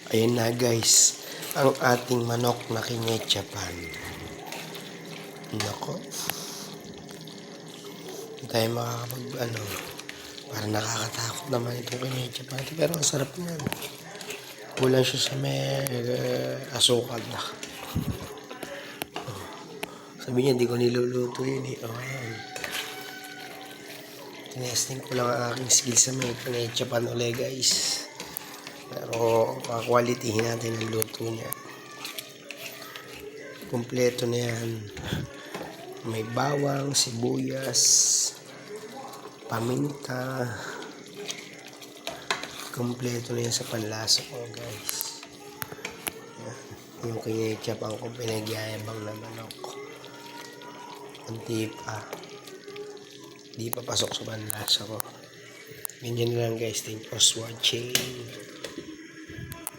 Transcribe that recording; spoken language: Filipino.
Ayan na guys, ang ating manok na kinetsapan. Nako, hindi tayo makakapag parang nakakatakot naman itong kinetsapan. Pero ang sarap niyan. Kulang siya sa may asukal na. Sabi niya, di ko niluluto yun eh. Tinesting ko lang ang aking skill sa may kinetsapan ulit guys. Pero quality natin ang luto niya. Kompleto na yan. May bawang, sibuyas, paminta. Kompleto na yan sa panlasa ko guys. Yan. Yung kinetsapan ko pinagyayabang na manok. Hindi pa pasok sa panlasa ko. Ganyan lang guys. Thank you for watching.